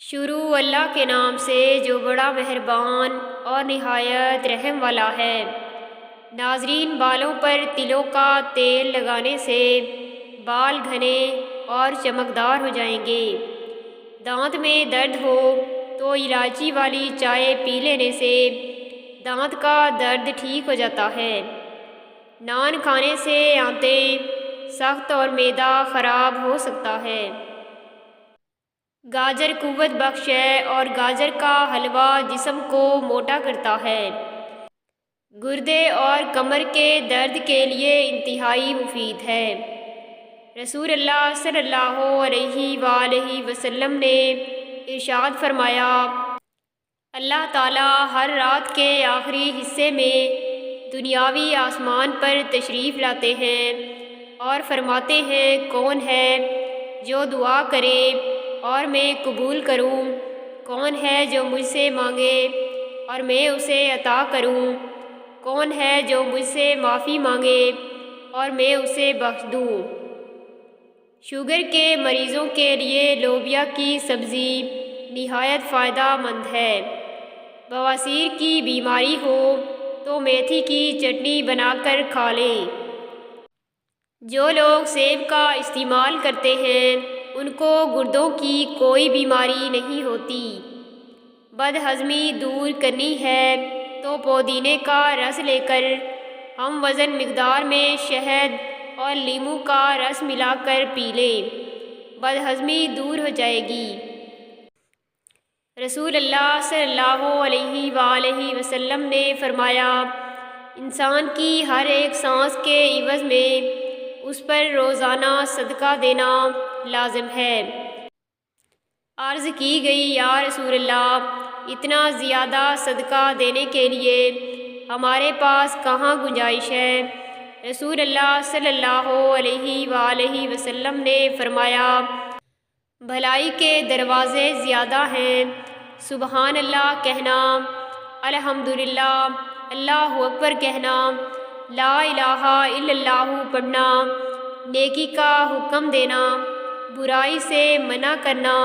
شروع اللہ کے نام سے جو بڑا مہربان اور نہایت رحم والا ہے۔ ناظرین، بالوں پر تلوں کا تیل لگانے سے بال گھنے اور چمکدار ہو جائیں گے۔ دانت میں درد ہو تو الائچی والی چائے پی لینے سے دانت کا درد ٹھیک ہو جاتا ہے۔ نان کھانے سے آنتیں سخت اور معدہ خراب ہو سکتا ہے۔ گاجر قوت بخش ہے اور گاجر کا حلوہ جسم کو موٹا کرتا ہے۔ گردے اور کمر کے درد کے لیے انتہائی مفید ہے۔ رسول اللہ صلی اللہ علیہ وآلہ وسلم نے ارشاد فرمایا، اللہ تعالیٰ ہر رات کے آخری حصے میں دنیاوی آسمان پر تشریف لاتے ہیں اور فرماتے ہیں، کون ہے جو دعا کرے اور میں قبول کروں؟ کون ہے جو مجھ سے مانگے اور میں اسے عطا کروں؟ کون ہے جو مجھ سے معافی مانگے اور میں اسے بخش دوں؟ شوگر کے مریضوں کے لیے لوبیا کی سبزی نہایت فائدہ مند ہے۔ بواسیر کی بیماری ہو تو میتھی کی چٹنی بنا کر کھا لیں۔ جو لوگ سیب کا استعمال کرتے ہیں ان کو گردوں کی کوئی بیماری نہیں ہوتی۔ بد ہضمی دور کرنی ہے تو پودینے کا رس لے کر ہم وزن مقدار میں شہد اور لیموں کا رس ملا کر پی لیں، بد ہضمی دور ہو جائے گی۔ رسول اللہ صلی اللہ علیہ وآلہ وسلم نے فرمایا، انسان کی ہر ایک سانس کے عوض میں اس پر روزانہ صدقہ دینا لازم ہے۔ عرض کی گئی، یا رسول اللہ، اتنا زیادہ صدقہ دینے کے لیے ہمارے پاس کہاں گنجائش ہے؟ رسول اللہ صلی اللہ علیہ وآلہ وسلم نے فرمایا، بھلائی کے دروازے زیادہ ہیں، سبحان اللہ کہنا، الحمدللہ، اللہ اکبر کہنا، لا الہ الا اللہ پڑھنا، نیکی کا حکم دینا، برائی سے منع کرنا،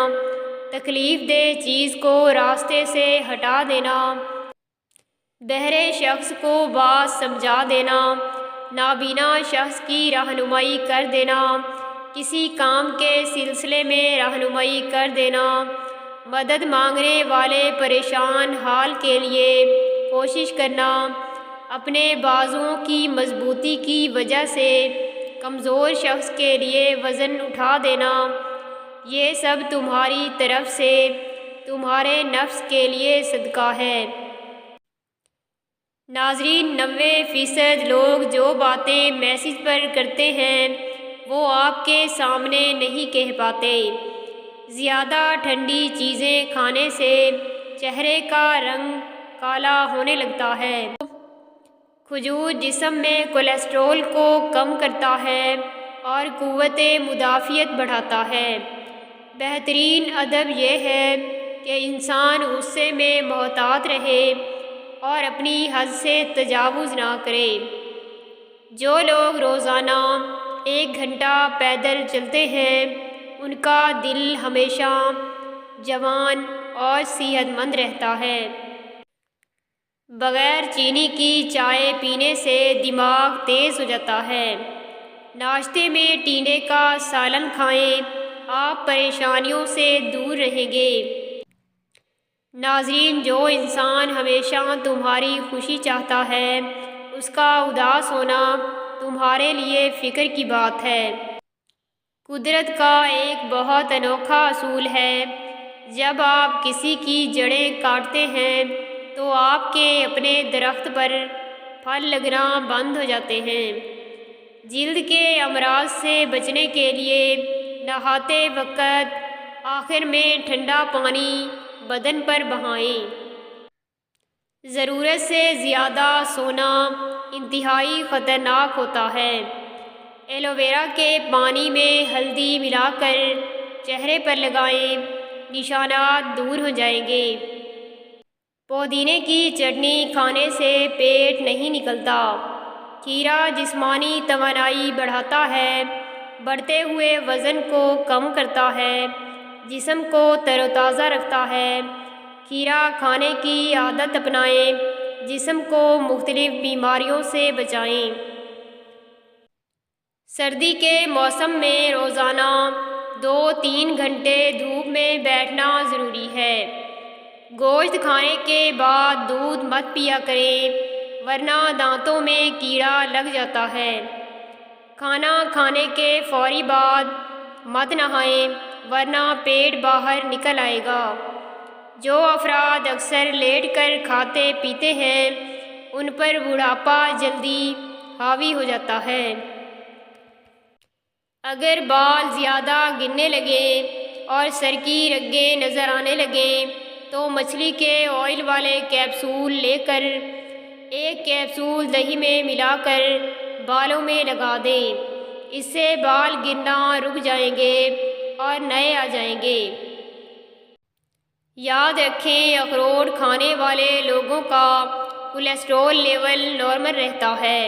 تکلیف دہ چیز کو راستے سے ہٹا دینا، بہرے شخص کو بات سمجھا دینا، نابینا شخص کی رہنمائی کر دینا، کسی کام کے سلسلے میں رہنمائی کر دینا، مدد مانگنے والے پریشان حال کے لیے کوشش کرنا، اپنے بازوؤں کی مضبوطی کی وجہ سے کمزور شخص کے لیے وزن اٹھا دینا، یہ سب تمہاری طرف سے تمہارے نفس کے لیے صدقہ ہے۔ ناظرین، 90% لوگ جو باتیں میسج پر کرتے ہیں وہ آپ کے سامنے نہیں کہہ پاتے۔ زیادہ ٹھنڈی چیزیں کھانے سے چہرے کا رنگ کالا ہونے لگتا ہے۔ کھجور جسم میں کولیسٹرول کو کم کرتا ہے اور قوت مدافعت بڑھاتا ہے۔ بہترین ادب یہ ہے کہ انسان غصے میں محتاط رہے اور اپنی حد سے تجاوز نہ کرے۔ جو لوگ روزانہ 1 گھنٹہ پیدل چلتے ہیں ان کا دل ہمیشہ جوان اور صحت مند رہتا ہے۔ بغیر چینی کی چائے پینے سے دماغ تیز ہو جاتا ہے۔ ناشتے میں ٹینڈے کا سالن کھائیں، آپ پریشانیوں سے دور رہیں گے۔ ناظرین، جو انسان ہمیشہ تمہاری خوشی چاہتا ہے اس کا اداس ہونا تمہارے لیے فکر کی بات ہے۔ قدرت کا ایک بہت انوکھا اصول ہے، جب آپ کسی کی جڑیں کاٹتے ہیں تو آپ کے اپنے درخت پر پھل لگنا بند ہو جاتے ہیں۔ جلد کے امراض سے بچنے کے لیے نہاتے وقت آخر میں ٹھنڈا پانی بدن پر بہائیں۔ ضرورت سے زیادہ سونا انتہائی خطرناک ہوتا ہے۔ ایلو ویرا کے پانی میں ہلدی ملا کر چہرے پر لگائیں، نشانات دور ہو جائیں گے۔ پودینے کی چٹنی کھانے سے پیٹ نہیں نکلتا۔ کھیرا جسمانی توانائی بڑھاتا ہے، بڑھتے ہوئے وزن کو کم کرتا ہے، جسم کو تر و تازہ رکھتا ہے۔ کھیرا کھانے کی عادت اپنائیں، جسم کو مختلف بیماریوں سے بچائیں۔ سردی کے موسم میں روزانہ 2-3 گھنٹے دھوپ میں بیٹھنا ضروری ہے۔ گوشت کھانے کے بعد دودھ مت پیا کریں، ورنہ دانتوں میں کیڑا لگ جاتا ہے۔ کھانا کھانے کے فوری بعد مت نہائیں، ورنہ پیٹ باہر نکل آئے گا۔ جو افراد اکثر لیٹ کر کھاتے پیتے ہیں، ان پر بڑھاپا جلدی حاوی ہو جاتا ہے۔ اگر بال زیادہ گرنے لگیں اور سر کی رگیں نظر آنے لگیں تو مچھلی کے آئل والے کیپسول لے کر ایک کیپسول دہی میں ملا کر بالوں میں لگا دیں۔ اس سے بال گرنا رک جائیں گے اور نئے آ جائیں گے۔ یاد رکھیں، اخروٹ کھانے والے لوگوں کا کولیسٹرول لیول نارمل رہتا ہے۔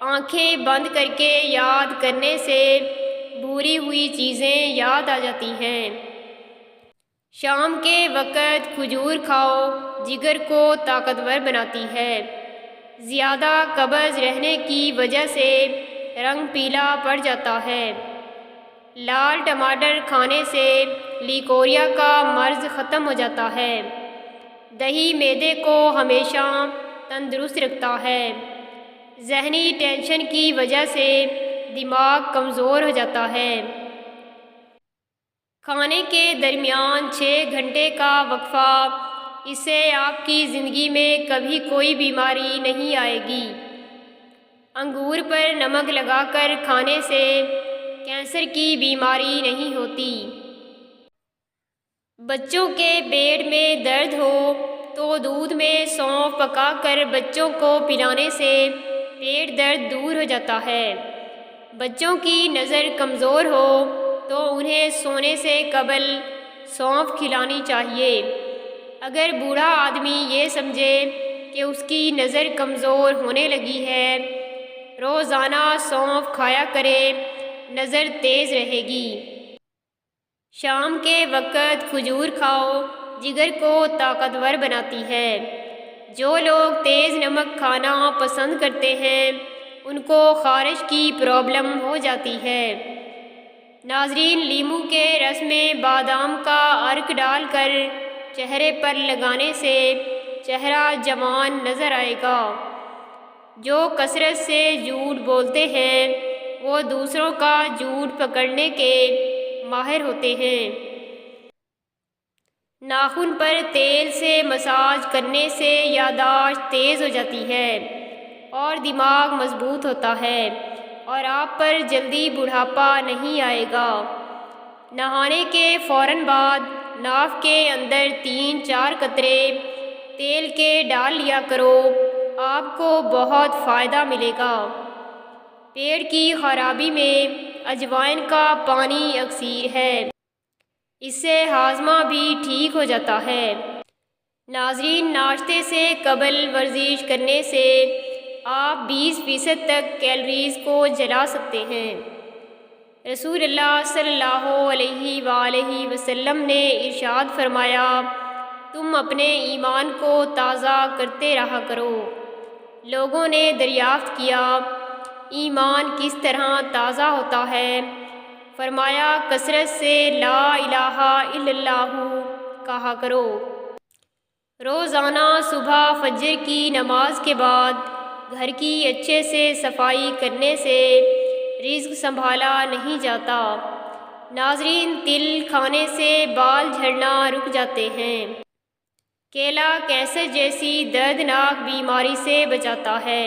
آنکھیں بند کر کے یاد کرنے سے بھولی ہوئی چیزیں یاد آ جاتی ہیں۔ شام کے وقت کھجور کھاؤ، جگر کو طاقتور بناتی ہے۔ زیادہ قبض رہنے کی وجہ سے رنگ پیلا پڑ جاتا ہے۔ لال ٹماٹر کھانے سے لیکوریا کا مرض ختم ہو جاتا ہے۔ دہی معدے کو ہمیشہ تندرست رکھتا ہے۔ ذہنی ٹینشن کی وجہ سے دماغ کمزور ہو جاتا ہے۔ کھانے کے درمیان 6 گھنٹے کا وقفہ، اس سے آپ کی زندگی میں کبھی کوئی بیماری نہیں آئے گی۔ انگور پر نمک لگا کر کھانے سے کینسر کی بیماری نہیں ہوتی۔ بچوں کے پیٹ میں درد ہو تو دودھ میں سونف پکا کر بچوں کو پلانے سے پیٹ درد دور ہو جاتا ہے۔ بچوں کی نظر کمزور ہو تو انہیں سونے سے قبل سونف کھلانی چاہیے۔ اگر بوڑھا آدمی یہ سمجھے کہ اس کی نظر کمزور ہونے لگی ہے، روزانہ سونف کھایا کرے، نظر تیز رہے گی۔ شام کے وقت کھجور کھاؤ، جگر کو طاقتور بناتی ہے۔ جو لوگ تیز نمک کھانا پسند کرتے ہیں، ان کو خارش کی پرابلم ہو جاتی ہے۔ ناظرین، لیموں کے رس میں بادام کا عرق ڈال کر چہرے پر لگانے سے چہرہ جوان نظر آئے گا۔ جو کثرت سے جھوٹ بولتے ہیں، وہ دوسروں کا جھوٹ پکڑنے کے ماہر ہوتے ہیں۔ ناخن پر تیل سے مساج کرنے سے یادداشت تیز ہو جاتی ہے اور دماغ مضبوط ہوتا ہے، اور آپ پر جلدی بڑھاپا نہیں آئے گا۔ نہانے کے فوراً بعد ناف کے اندر 3-4 قطرے تیل کے ڈال لیا کرو، آپ کو بہت فائدہ ملے گا۔ پیٹ کی خرابی میں اجوائن کا پانی اکثیر ہے، اس سے ہاضمہ بھی ٹھیک ہو جاتا ہے۔ ناظرین، ناشتے سے قبل ورزش کرنے سے آپ 20% تک کیلوریز کو جلا سکتے ہیں۔ رسول اللہ صلی اللہ علیہ وآلہ وسلم نے ارشاد فرمایا، تم اپنے ایمان کو تازہ کرتے رہا کرو۔ لوگوں نے دریافت کیا، ایمان کس طرح تازہ ہوتا ہے؟ فرمایا، کثرت سے لا الہ الا اللہ کہا کرو۔ روزانہ صبح فجر کی نماز کے بعد گھر کی اچھے سے صفائی کرنے سے رزق سنبھالا نہیں جاتا۔ ناظرین، تل کھانے سے بال جھڑنا رک جاتے ہیں۔ کیلا کینسر جیسی دردناک بیماری سے بچاتا ہے۔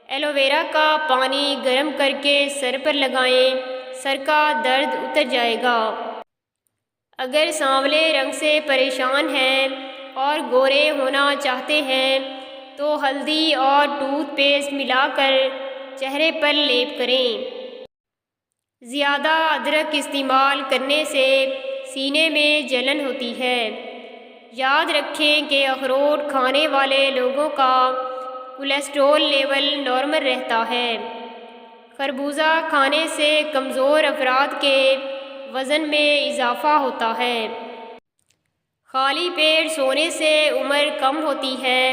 ایلو ویرا کا پانی گرم کر کے سر پر لگائیں، سر کا درد اتر جائے گا۔ اگر سانولے رنگ سے پریشان ہیں اور گورے ہونا چاہتے ہیں تو ہلدی اور ٹوتھ پیسٹ ملا کر چہرے پر لیپ کریں۔ زیادہ ادرک استعمال کرنے سے سینے میں جلن ہوتی ہے۔ یاد رکھیں کہ اخروٹ کھانے والے لوگوں کا کولیسٹرول لیول نارمل رہتا ہے۔ خربوزہ کھانے سے کمزور افراد کے وزن میں اضافہ ہوتا ہے۔ خالی پیٹ سونے سے عمر کم ہوتی ہے،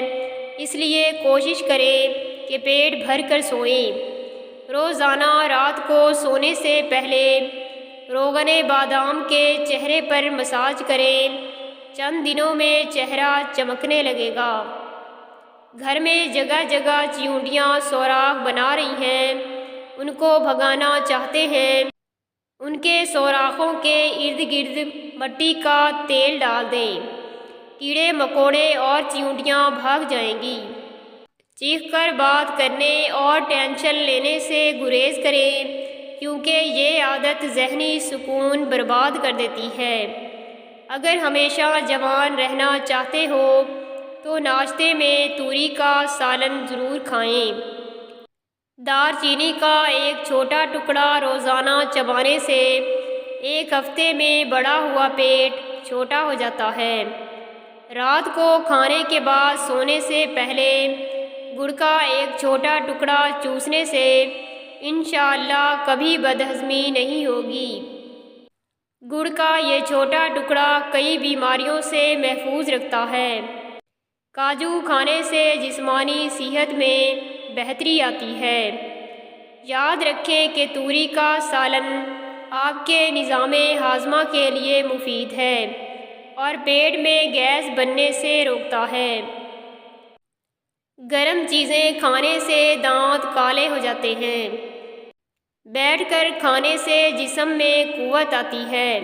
اس لیے کوشش کریں کہ پیٹ بھر کر سوئیں۔ روزانہ رات کو سونے سے پہلے روغن بادام کے چہرے پر مساج کریں، چند دنوں میں چہرہ چمکنے لگے گا۔ گھر میں جگہ جگہ چیونٹیاں سوراخ بنا رہی ہیں، ان کو بھگانا چاہتے ہیں، ان کے سوراخوں کے ارد گرد مٹی کا تیل ڈال دیں، کیڑے مکوڑے اور چیونٹیاں بھاگ جائیں گی۔ چیخ کر بات کرنے اور ٹینشن لینے سے گریز کریں، کیونکہ یہ عادت ذہنی سکون برباد کر دیتی ہے۔ اگر ہمیشہ جوان رہنا چاہتے ہو تو ناشتے میں توری کا سالن ضرور کھائیں۔ دار چینی کا ایک چھوٹا ٹکڑا روزانہ چبانے سے ایک ہفتے میں بڑا ہوا پیٹ چھوٹا ہو جاتا ہے۔ رات کو کھانے کے بعد سونے سے پہلے گڑ کا ایک چھوٹا ٹکڑا چوسنے سے انشاءاللہ کبھی بدہضمی نہیں ہوگی۔ گڑ کا یہ چھوٹا ٹکڑا کئی بیماریوں سے محفوظ رکھتا ہے۔ کاجو کھانے سے جسمانی صحت میں بہتری آتی ہے۔ یاد رکھیں کہ توری کا سالن آپ کے نظام ہاضمہ کے لیے مفید ہے اور پیٹ میں گیس بننے سے روکتا ہے۔ گرم چیزیں کھانے سے دانت کالے ہو جاتے ہیں۔ بیٹھ کر کھانے سے جسم میں قوت آتی ہے۔